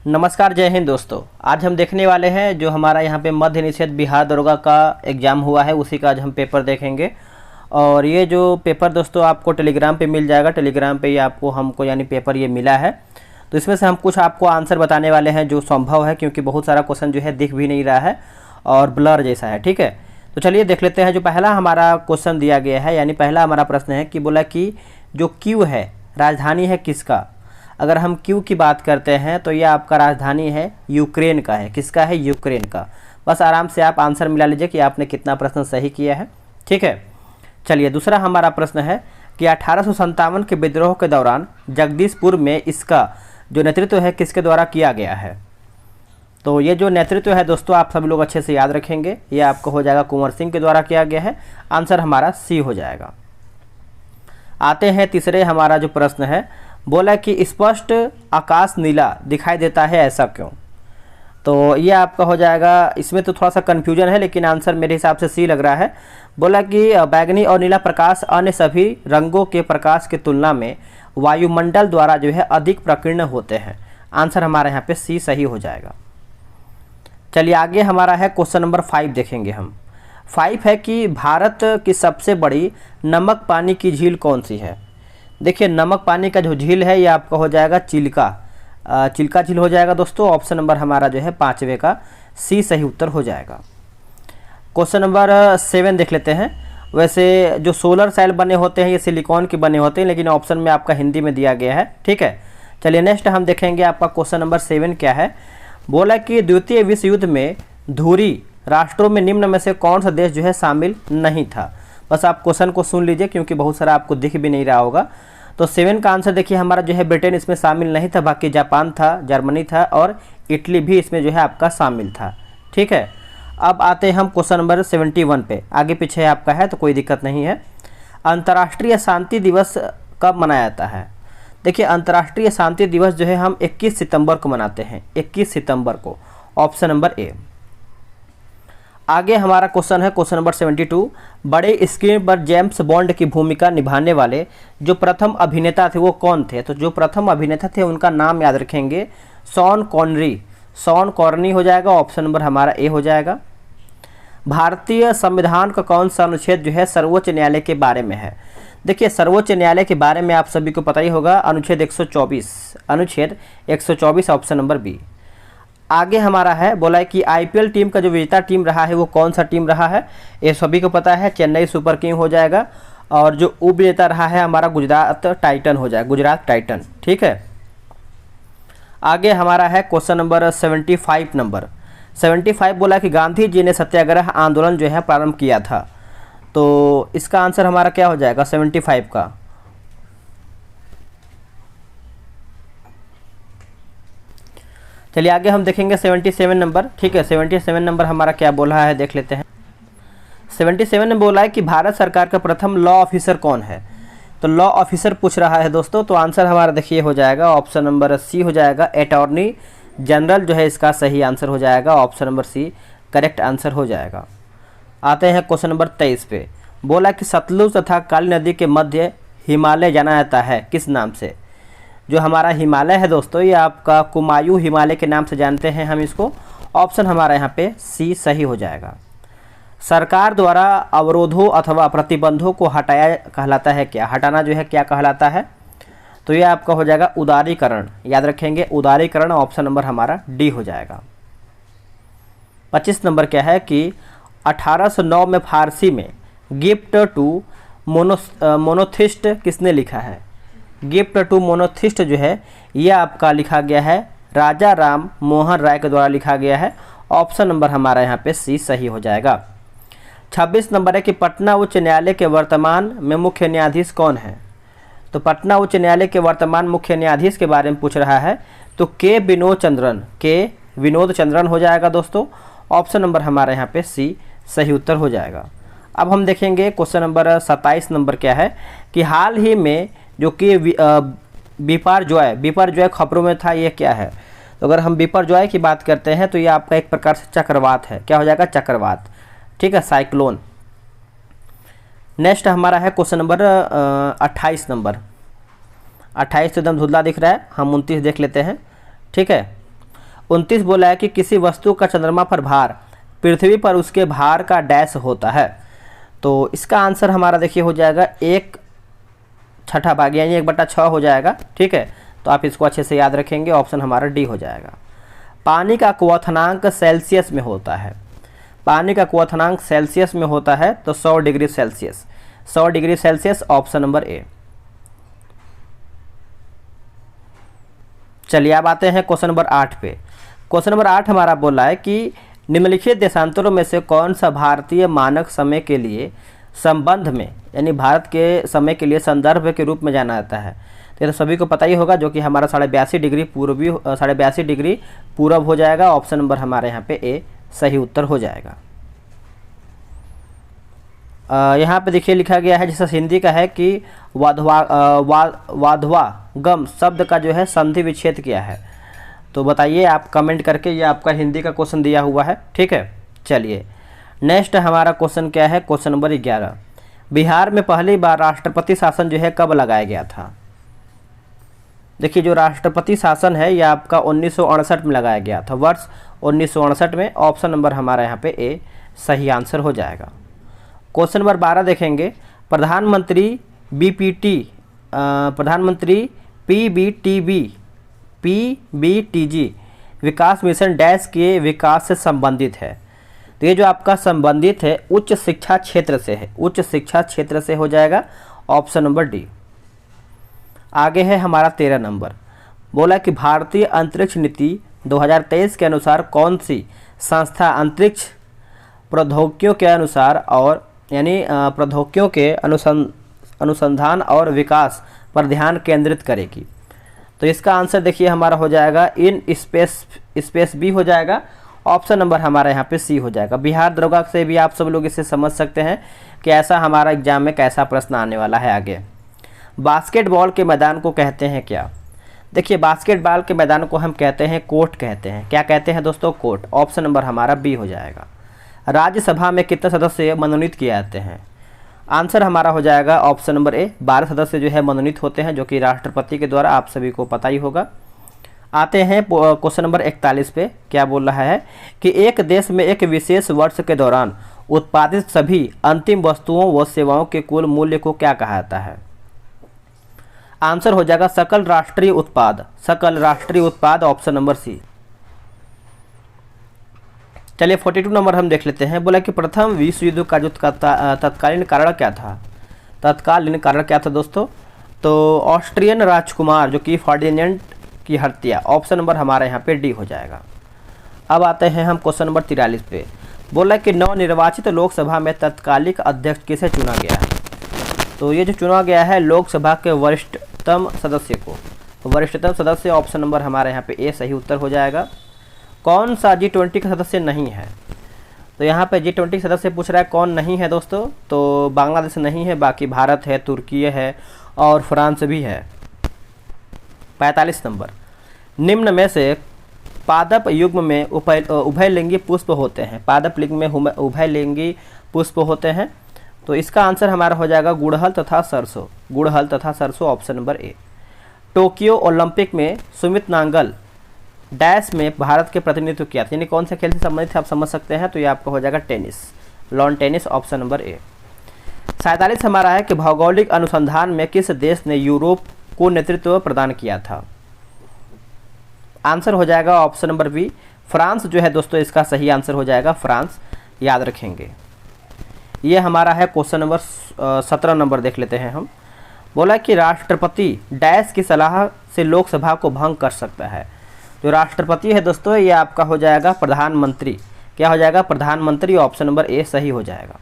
नमस्कार, जय हिंद दोस्तों। आज हम देखने वाले हैं जो हमारा यहाँ पे मध्य निषेध बिहार दरोगा का एग्ज़ाम हुआ है, उसी का आज हम पेपर देखेंगे। और ये जो पेपर दोस्तों आपको टेलीग्राम पे मिल जाएगा, टेलीग्राम पे ये आपको हमको यानी पेपर ये मिला है। तो इसमें से हम कुछ आपको आंसर बताने वाले हैं जो संभव है, क्योंकि बहुत सारा क्वेश्चन जो है दिख भी नहीं रहा है और ब्लर जैसा है। ठीक है, तो चलिए देख लेते हैं। जो पहला हमारा क्वेश्चन दिया गया है, यानी पहला हमारा प्रश्न है कि बोला कि जो क्यू है राजधानी है किसका। अगर हम क्यू की बात करते हैं तो ये आपका राजधानी है यूक्रेन का है। किसका है? यूक्रेन का। बस आराम से आप आंसर मिला लीजिए कि आपने कितना प्रश्न सही किया है। ठीक है, चलिए दूसरा हमारा प्रश्न है कि 1857 के विद्रोह के दौरान जगदीशपुर में इसका जो नेतृत्व है किसके द्वारा किया गया है। तो ये जो नेतृत्व है दोस्तों आप सभी लोग अच्छे से याद रखेंगे, ये आपको हो जाएगा कुंवर सिंह के द्वारा किया गया है। आंसर हमारा सी हो जाएगा। आते हैं तीसरे हमारा जो प्रश्न है, बोला कि स्पष्ट आकाश नीला दिखाई देता है, ऐसा क्यों। तो ये आपका हो जाएगा, इसमें तो थोड़ा सा कन्फ्यूजन है लेकिन आंसर मेरे हिसाब से सी लग रहा है। बोला कि बैगनी और नीला प्रकाश अन्य सभी रंगों के प्रकाश की तुलना में वायुमंडल द्वारा जो है अधिक प्रकीर्ण होते हैं। आंसर हमारे यहाँ पे सी सही हो जाएगा। चलिए आगे हमारा है क्वेश्चन नंबर 5 देखेंगे हम। 5 है कि भारत की सबसे बड़ी नमक पानी की झील कौन सी है। देखिए नमक पानी का जो झील है ये आपका हो जाएगा चिल्का झील हो जाएगा दोस्तों। ऑप्शन नंबर हमारा जो है 5वें का सी सही उत्तर हो जाएगा। क्वेश्चन नंबर 7 देख लेते हैं। वैसे जो सोलर सेल बने होते हैं ये सिलिकॉन के बने होते हैं, लेकिन ऑप्शन में आपका हिंदी में दिया गया है। ठीक है, चलिए नेक्स्ट हम देखेंगे आपका क्वेश्चन नंबर 7 क्या है। बोला कि द्वितीय विश्व युद्ध में धुरी राष्ट्रों में निम्न में से कौन सा देश जो है शामिल नहीं था। बस आप क्वेश्चन को सुन लीजिए क्योंकि बहुत सारा आपको दिख भी नहीं रहा होगा। तो 7 का आंसर देखिए हमारा जो है ब्रिटेन इसमें शामिल नहीं था, बाकी जापान था, जर्मनी था और इटली भी इसमें जो है आपका शामिल था। ठीक है, अब आते हैं हम क्वेश्चन नंबर 71 पे। आगे पीछे आपका है तो कोई दिक्कत नहीं है। अंतर्राष्ट्रीय शांति दिवस कब मनाया जाता है। देखिए अंतर्राष्ट्रीय शांति दिवस जो है हम 21 सितंबर को मनाते हैं, 21 सितंबर को। Option number A. आगे हमारा क्वेश्चन है क्वेश्चन नंबर 72। बड़े स्क्रीन पर जेम्स बॉन्ड की भूमिका निभाने वाले जो प्रथम अभिनेता थे वो कौन थे। तो जो प्रथम अभिनेता थे उनका नाम याद रखेंगे, शॉन कॉनरी हो जाएगा। ऑप्शन नंबर हमारा ए हो जाएगा। भारतीय संविधान का कौन सा अनुच्छेद जो है सर्वोच्च न्यायालय के बारे में है। देखिए सर्वोच्च न्यायालय के बारे में आप सभी को पता ही होगा, अनुच्छेद 124 ऑप्शन नंबर बी। आगे हमारा है, बोला है कि आईपीएल टीम का जो विजेता टीम रहा है वो कौन सा टीम रहा है। ये सभी को पता है, चेन्नई सुपर किंग हो जाएगा। और जो उपविजेता रहा है हमारा गुजरात टाइटन हो जाएगा, गुजरात टाइटन। ठीक है, आगे हमारा है क्वेश्चन नंबर 75 बोला कि गांधी जी ने सत्याग्रह आंदोलन जो है प्रारंभ किया था। तो इसका आंसर हमारा क्या हो जाएगा 75 का। चलिए आगे हम देखेंगे 77 नंबर। ठीक है, 77 नंबर हमारा क्या बोला है देख लेते हैं। 77 में बोला है कि भारत सरकार का प्रथम लॉ ऑफिसर कौन है। तो लॉ ऑफिसर पूछ रहा है दोस्तों, तो आंसर हमारा देखिए हो जाएगा ऑप्शन नंबर सी हो जाएगा, अटॉर्नी जनरल जो है इसका सही आंसर हो जाएगा। Option number C correct answer हो जाएगा। आते हैं क्वेश्चन नंबर 23 पे। बोला कि सतलुज तथा काली नदी के मध्य हिमालय जाना जाता है किस नाम से। जो हमारा हिमालय है दोस्तों ये आपका कुमायूं हिमालय के नाम से जानते हैं हम इसको। ऑप्शन हमारा यहाँ पे सी सही हो जाएगा। सरकार द्वारा अवरोधों अथवा प्रतिबंधों को हटाया कहलाता है क्या। हटाना जो है क्या कहलाता है। तो ये आपका हो जाएगा उदारीकरण, याद रखेंगे उदारीकरण। ऑप्शन नंबर हमारा डी हो जाएगा। 25 नंबर क्या है कि 1809 में फारसी में गिफ्ट टू मोनोथिस्ट किसने लिखा है। गिफ्ट टू मोनोथिस्ट जो है ये आपका लिखा गया है राजा राम मोहन राय के द्वारा लिखा गया है। ऑप्शन नंबर हमारा यहाँ पे सी सही हो जाएगा। 26 नंबर है कि पटना उच्च न्यायालय के वर्तमान में मुख्य न्यायाधीश कौन है। तो पटना उच्च न्यायालय के वर्तमान मुख्य न्यायाधीश के बारे में पूछ रहा है, तो के विनोद चंद्रन हो जाएगा दोस्तों। ऑप्शन नंबर हमारे यहाँ पे सी सही उत्तर हो जाएगा। अब हम देखेंगे क्वेश्चन नंबर 27 नंबर क्या है कि हाल ही में जो कि बिपरजॉय खबरों में था, ये क्या है। तो अगर हम बिपरजॉय की बात करते हैं तो ये आपका एक प्रकार से चक्रवात है। क्या हो जाएगा चक्रवात। ठीक है, साइक्लोन। नेक्स्ट हमारा है क्वेश्चन नंबर 28 नंबर। 28 तो एकदम धुंधला दिख रहा है, हम 29 देख लेते हैं। ठीक है, 29 बोला है कि किसी वस्तु का चंद्रमा पर भार पृथ्वी पर उसके भार का डैश होता है। तो इसका आंसर हमारा देखिए हो जाएगा 1/6 यानी 1/6 हो जाएगा। ठीक है, तो आप इसको अच्छे से याद रखेंगे, ऑप्शन हमारा डी हो जाएगा। पानी का क्वथनांक सेल्सियस में होता है, पानी का क्वथनांक सेल्सियस में होता है तो 100 degree Celsius, 100 degree Celsius, option number A. चलिए अब आते हैं क्वेश्चन नंबर 8 पे। क्वेश्चन नंबर 8 हमारा बोला है कि निम्नलिखित देशांतरों में से कौन सा भारतीय मानक समय के लिए संबंध में, यानी भारत के समय के लिए संदर्भ के रूप में जाना जाता है। तो ये तो सभी को पता ही होगा, जो कि हमारा 82.5 डिग्री पूर्वी 82.5 डिग्री पूरब हो जाएगा। ऑप्शन नंबर हमारे यहाँ पे ए सही उत्तर हो जाएगा। यहाँ पे देखिए लिखा गया है, जैसे हिंदी का है कि वाधवागम शब्द का जो है संधि विच्छेद क्या है। तो बताइए आप कमेंट करके, ये आपका हिंदी का क्वेश्चन दिया हुआ है। ठीक है, चलिए नेक्स्ट हमारा क्वेश्चन क्या है, क्वेश्चन नंबर 11। बिहार में पहली बार राष्ट्रपति शासन जो है कब लगाया गया था। देखिए जो राष्ट्रपति शासन है यह आपका 1968 में लगाया गया था, वर्ष 1968 में। ऑप्शन नंबर हमारा यहाँ पे ए सही आंसर हो जाएगा। क्वेश्चन नंबर 12 देखेंगे, प्रधानमंत्री पीबीटीजी विकास मिशन डैश के विकास से संबंधित है। तो ये जो आपका संबंधित है उच्च शिक्षा क्षेत्र से है, उच्च शिक्षा क्षेत्र से हो जाएगा, ऑप्शन नंबर डी। आगे है हमारा 13 नंबर, बोला कि भारतीय अंतरिक्ष नीति 2023 के अनुसार कौन सी संस्था अंतरिक्ष प्रौद्योगिकियों के अनुसार और यानी प्रौद्योगिकियों के अनुसंधान और विकास पर ध्यान केंद्रित करेगी। तो इसका आंसर देखिए हमारा हो जाएगा इन स्पेस बी हो जाएगा, ऑप्शन नंबर हमारा यहाँ पे सी हो जाएगा। बिहार दरोगा से भी आप सब लोग इसे समझ सकते हैं कि ऐसा हमारा एग्जाम में कैसा प्रश्न आने वाला है आगे। बास्केटबॉल के मैदान को कहते हैं क्या। देखिए बास्केटबॉल के मैदान को हम कहते हैं कोर्ट कहते हैं। क्या कहते हैं दोस्तों, कोर्ट। ऑप्शन नंबर हमारा बी हो जाएगा। राज्यसभा में कितने सदस्य मनोनीत किए जाते हैं। आंसर हमारा हो जाएगा ऑप्शन नंबर ए, 12 सदस्य जो है मनोनीत होते हैं, जो कि राष्ट्रपति के द्वारा, आप सभी को पता ही होगा। आते हैं क्वेश्चन नंबर 41 पे। क्या बोल रहा है कि एक देश में एक विशेष वर्ष के दौरान उत्पादित सभी अंतिम वस्तुओं व सेवाओं के कुल मूल्य को क्या कहा जाता है। आंसर हो जाएगा सकल राष्ट्रीय उत्पाद, सकल राष्ट्रीय उत्पाद, ऑप्शन नंबर सी। चलिए 42 नंबर हम देख लेते हैं। बोला कि प्रथम विश्व युद्ध का जो तत्कालीन कारण क्या था। तत्कालीन कारण क्या था दोस्तों, तो ऑस्ट्रियन राजकुमार जो कि फर्डिनेंड की हत्या, ऑप्शन नंबर हमारा यहाँ पे डी हो जाएगा। अब आते हैं हम क्वेश्चन नंबर 43 पे। बोला कि नवनिर्वाचित लोकसभा में तत्कालिक अध्यक्ष किसे चुना गया है। तो ये जो चुना गया है लोकसभा के वरिष्ठतम सदस्य को, वरिष्ठतम सदस्य, ऑप्शन नंबर हमारे यहाँ पे ए सही उत्तर हो जाएगा। कौन सा G20 का सदस्य नहीं है। तो यहाँ पे G20 सदस्य पूछ रहा है कौन नहीं है दोस्तों, तो बांग्लादेश नहीं है, बाकी भारत है, तुर्की है और फ्रांस भी है। 45 नंबर, निम्न में से पादप युग्म में उभयलिंगी पुष्प होते हैं। पादप लिंग में उभयलिंगी पुष्प होते हैं। तो इसका आंसर हमारा हो जाएगा गुड़हल तथा सरसों, गुड़हल तथा सरसों, option number A. Tokyo Olympic में सुमित नांगल डैश में भारत के प्रतिनिधित्व किया था, यानी कौन से खेल से संबंधित आप समझ सकते हैं। तो ये आपका हो जाएगा tennis, lawn tennis, option number A. 47 हमारा है कि भौगोलिक अनुसंधान में किस देश ने यूरोप को नेतृत्व प्रदान किया था। आंसर हो जाएगा ऑप्शन नंबर बी, फ्रांस जो है दोस्तों, इसका सही आंसर हो जाएगा फ्रांस, याद रखेंगे। ये हमारा है क्वेश्चन नंबर 17 नंबर देख लेते हैं हम। बोला कि राष्ट्रपति डैश की सलाह से लोकसभा को भंग कर सकता है। जो राष्ट्रपति है दोस्तों ये आपका हो जाएगा प्रधानमंत्री। क्या हो जाएगा, प्रधानमंत्री, ऑप्शन नंबर ए सही हो जाएगा।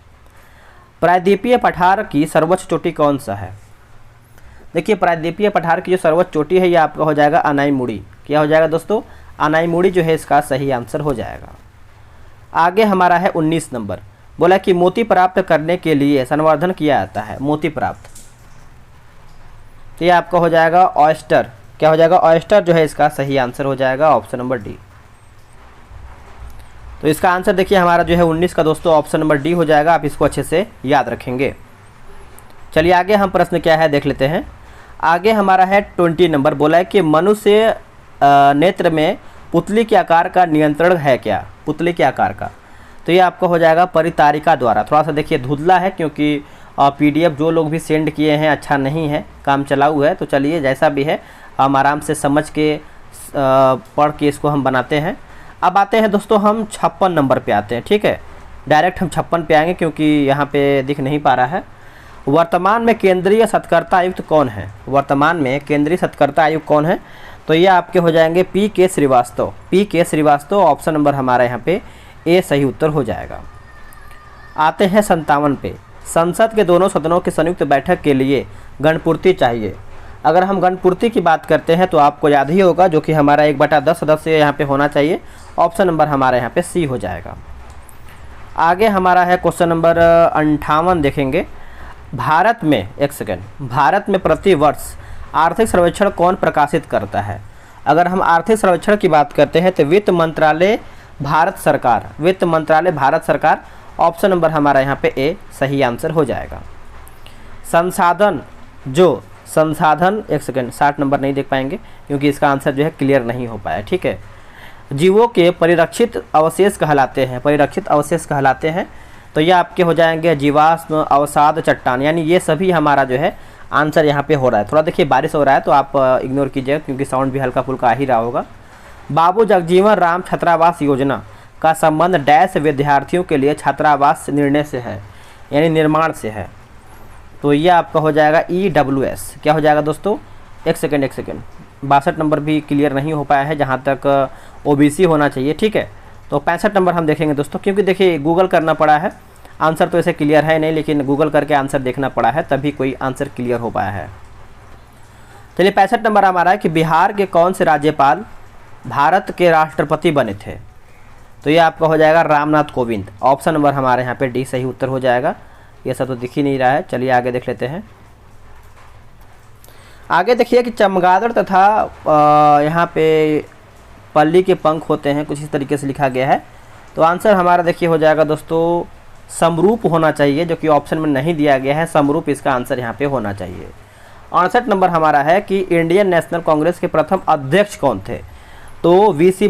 प्रायद्वीपीय पठार की सर्वोच्च चोटी कौन सा है। देखिए प्रायद्वीपीय पठार की जो सर्वोच्च चोटी है ये आपका हो जाएगा अनाईमुड़ी। क्या हो जाएगा दोस्तों, अनाईमुड़ी जो है इसका सही आंसर हो जाएगा। आगे हमारा है 19 नंबर। बोला कि मोती प्राप्त करने के लिए संवर्धन किया जाता है। मोती प्राप्त, तो ये आपका हो जाएगा ऑयस्टर। क्या हो जाएगा, ऑयस्टर जो है इसका सही आंसर हो जाएगा, ऑप्शन नंबर डी। तो इसका आंसर देखिए हमारा जो है 19 का दोस्तों ऑप्शन नंबर डी हो जाएगा। आप इसको अच्छे से याद रखेंगे। चलिए आगे हम प्रश्न क्या है देख लेते हैं। आगे हमारा है 20 नंबर। बोला है कि मनुष्य नेत्र में पुतली के आकार का नियंत्रण है क्या? पुतली के आकार का, तो ये आपका हो जाएगा परितारिका द्वारा। थोड़ा सा देखिए धुंधला है क्योंकि PDF जो लोग भी सेंड किए हैं अच्छा नहीं है, काम चलाऊ है। तो चलिए जैसा भी है हम आराम से समझ के पढ़ के इसको हम बनाते हैं। अब आते हैं दोस्तों हम 56 नंबर पे आते हैं, ठीक है। डायरेक्ट हम 56 पे आएंगे क्योंकि यहाँ पे दिख नहीं पा रहा है। वर्तमान में केंद्रीय सत्कर्ता आयुक्त कौन है? वर्तमान में केंद्रीय सत्कर्ता आयुक्त कौन है? तो ये आपके हो जाएंगे PK Srivastava. PK Srivastava, option number हमारा यहाँ पे A सही उत्तर हो जाएगा। आते हैं 57 पे। संसद के दोनों सदनों की संयुक्त बैठक के लिए गणपूर्ति चाहिए। अगर हम गणपूर्ति की बात करते हैं तो आपको याद ही होगा, जो कि हमारा 1/10 सदस्य यहाँ पे होना चाहिए। ऑप्शन नंबर हमारे यहाँ पे C हो जाएगा। आगे हमारा है क्वेश्चन नंबर 58 देखेंगे। भारत में, एक सेकेंड, भारत में प्रति वर्ष आर्थिक सर्वेक्षण कौन प्रकाशित करता है? अगर हम आर्थिक सर्वेक्षण की बात करते हैं तो वित्त मंत्रालय भारत सरकार, वित्त मंत्रालय भारत सरकार। ऑप्शन नंबर हमारा यहाँ पे A सही आंसर हो जाएगा। संसाधन, जो संसाधन, एक सेकेंड, 60 नंबर नहीं देख पाएंगे क्योंकि इसका आंसर जो है क्लियर नहीं हो पाया, ठीक है। जीवों के परिरक्षित अवशेष कहलाते हैं, परिरक्षित अवशेष कहलाते हैं। तो ये आपके हो जाएंगे जीवाश्म, अवसाद, चट्टान, यानी ये सभी हमारा जो है आंसर यहाँ पे हो रहा है। थोड़ा देखिए बारिश हो रहा है तो आप इग्नोर कीजिएगा क्योंकि साउंड भी हल्का फुल्का आ ही रहा होगा। बाबू जगजीवन राम छात्रावास योजना का संबंध डैश विद्यार्थियों के लिए छात्रावास निर्णय से है, यानी निर्माण से है। तो ये आपका हो जाएगा EWS। क्या हो जाएगा दोस्तों? एक सेकेंड 62 नंबर भी क्लियर नहीं हो पाया है, जहाँ तक OBC होना चाहिए, ठीक है। तो 65 नंबर हम देखेंगे दोस्तों, क्योंकि देखिए गूगल करना पड़ा है, आंसर तो ऐसे क्लियर है नहीं, लेकिन गूगल करके आंसर देखना पड़ा है तभी कोई आंसर क्लियर हो पाया है। चलिए 65 नंबर हमारा है कि बिहार के कौन से राज्यपाल भारत के राष्ट्रपति बने थे? तो ये आपका हो जाएगा रामनाथ कोविंद। ऑप्शन नंबर हमारे यहाँ पे D सही उत्तर हो जाएगा। ये सब तो दिख ही नहीं रहा है, चलिए आगे देख लेते हैं। आगे देखिए कि चमगादड़ तथा यहाँ पे पल्ली के पंख होते हैं, कुछ इस तरीके से लिखा गया है। तो आंसर हमारा देखिए हो जाएगा दोस्तों समरूप होना चाहिए, जो कि ऑप्शन में नहीं दिया गया है। समरूप इसका आंसर यहाँ पे होना चाहिए। 68 नंबर हमारा है कि इंडियन नेशनल कांग्रेस के प्रथम अध्यक्ष कौन थे? तो BC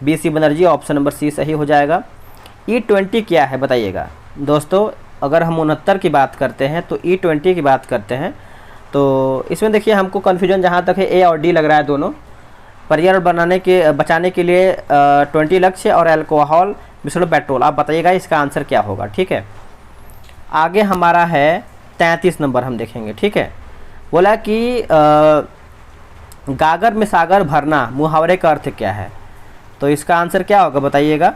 Banerjee. Option number C सही हो जाएगा। E20 क्या है बताइएगा दोस्तों? अगर हम 69 की बात करते हैं तो E20 की बात करते हैं तो इसमें देखिए हमको कन्फ्यूजन जहाँ तक है A और D लग रहा है दोनों। पर्यावरण बचाने के लिए 20 लक्ष्य और अल्कोहल मिश्रित पेट्रोल। आप बताइएगा इसका आंसर क्या होगा, ठीक है। आगे हमारा है 33 नंबर हम देखेंगे, ठीक है। बोला कि गागर में सागर भरना मुहावरे का अर्थ क्या है? तो इसका आंसर क्या होगा बताइएगा,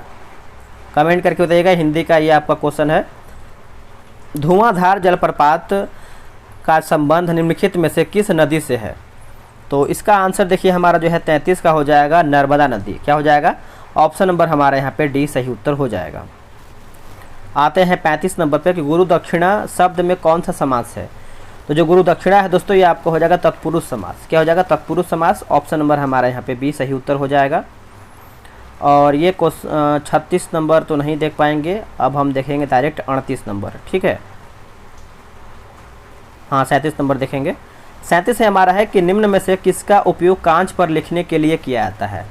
कमेंट करके बताइएगा। हिंदी का ये आपका क्वेश्चन है। धुआंधार जलप्रपात का संबंध निम्नलिखित में से किस नदी से है? तो इसका आंसर देखिए हमारा जो है 33 का हो जाएगा नर्मदा नदी। क्या हो जाएगा? ऑप्शन नंबर हमारे यहाँ पे D सही उत्तर हो जाएगा। आते हैं 35 नंबर पे कि गुरु दक्षिणा शब्द में कौन सा समास है? तो जो गुरु दक्षिणा है दोस्तों ये आपको हो जाएगा तत्पुरुष समास। क्या हो जाएगा? तत्पुरुष समास। ऑप्शन नंबर हमारे यहाँ पे B सही उत्तर हो जाएगा। और ये 36 नंबर तो नहीं देख पाएंगे, अब हम देखेंगे डायरेक्ट 38 नंबर, ठीक है। हाँ 37 नंबर देखेंगे। 37 हमारा है कि निम्न में से किसका उपयोग कांच पर लिखने के लिए किया जाता है?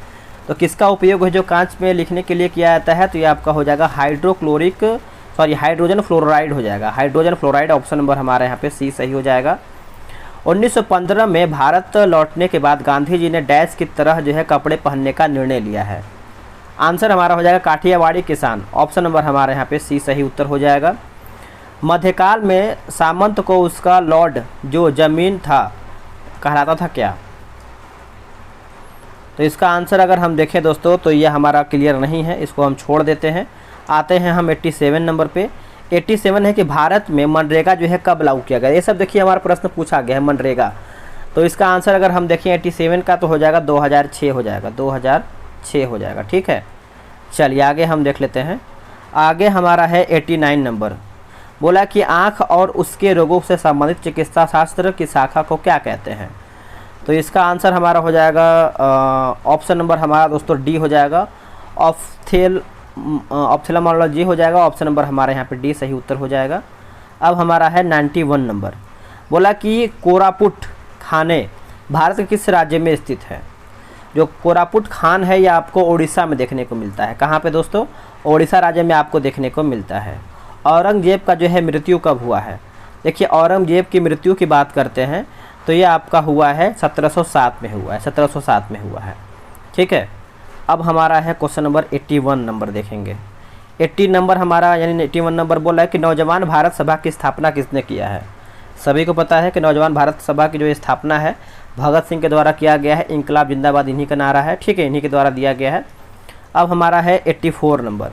तो किसका उपयोग है जो कांच में लिखने के लिए किया जाता है? तो ये आपका हो जाएगा हाइड्रोजन फ्लोराइड हो जाएगा। Hydrogen fluoride. ऑप्शन नंबर हमारे यहाँ पे C सही हो जाएगा। 1915 में भारत लौटने के बाद गांधी जी ने डैश की तरह जो है कपड़े पहनने का निर्णय लिया है। आंसर हमारा हो जाएगा काठियावाड़ी किसान। ऑप्शन नंबर हमारे यहाँ पे C सही उत्तर हो जाएगा। मध्यकाल में सामंत को उसका लॉर्ड जो जमीन था कहलाता था क्या? तो इसका आंसर अगर हम देखें दोस्तों तो ये हमारा क्लियर नहीं है, इसको हम छोड़ देते हैं। आते हैं हम 87 नंबर पे। 87 है कि भारत में मनरेगा जो है कब लागू किया गया? ये सब देखिए हमारा प्रश्न पूछा गया है मनरेगा। तो इसका आंसर अगर हम देखें 87 का तो हो जाएगा 2006 हो जाएगा। 2006 हो जाएगा, ठीक है। चलिए आगे हम देख लेते हैं। आगे हमारा है 89 नंबर। बोला कि आँख और उसके रोगों से संबंधित चिकित्सा शास्त्र की शाखा को क्या कहते हैं? तो इसका आंसर हमारा हो जाएगा ऑप्शन नंबर हमारा दोस्तों D हो जाएगा। ऑप्थेल्मोलॉजी हो जाएगा। ऑप्शन नंबर हमारे यहाँ पे D सही उत्तर हो जाएगा। अब हमारा है 91 नंबर। बोला कि कोरापुट खाने भारत के किस राज्य में स्थित है? जो कोरापुट खान है, यह आपको उड़ीसा में देखने को मिलता है। कहाँ पे दोस्तों? उड़ीसा राज्य में आपको देखने को मिलता है। औरंगजेब का जो है मृत्यु कब हुआ है? देखिए, औरंगजेब की मृत्यु की बात करते हैं तो ये आपका हुआ है 1707 में हुआ है, 1707 में हुआ है। ठीक है, अब हमारा है क्वेश्चन नंबर 81 नंबर देखेंगे। 80 नंबर हमारा यानी 81 नंबर बोला है कि नौजवान भारत सभा की स्थापना किसने किया है? सभी को पता है कि नौजवान भारत सभा की जो स्थापना है भगत सिंह के द्वारा किया गया है। इंकलाब जिंदाबाद इन्हीं का नारा है। ठीक है, इन्हीं के द्वारा दिया गया है। अब हमारा है 84 नंबर,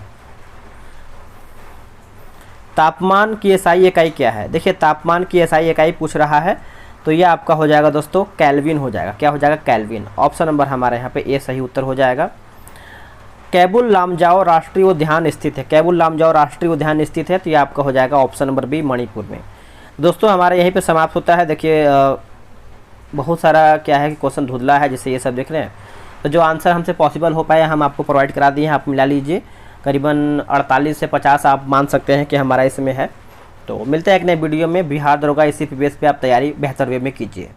तापमान की एसआई इकाई क्या है? देखिए, तापमान की एसआई इकाई पूछ रहा है तो ये आपका हो जाएगा दोस्तों केल्विन हो जाएगा। क्या हो जाएगा? केल्विन। ऑप्शन नंबर हमारे यहाँ पे ए सही उत्तर हो जाएगा। कैबुल लामजाओ राष्ट्रीय उद्यान स्थित है। कैबुल लामजाओ राष्ट्रीय उद्यान स्थित है तो ये आपका हो जाएगा ऑप्शन नंबर बी, मणिपुर में। दोस्तों हमारे यहीं पे समाप्त होता है। देखिए बहुत सारा क्या है कि क्वेश्चन धुंधला है, जैसे ये सब देख रहे हैं, तो जो आंसर हमसे पॉसिबल हो पाए हम आपको प्रोवाइड करा दिए हैं। आप मिला लीजिए, करीबन 48 से 50 आप मान सकते हैं कि हमारा इसमें है। तो मिलते हैं एक नए वीडियो में। बिहार दरोगा इसी बेस पे आप तैयारी बेहतर वे में कीजिए।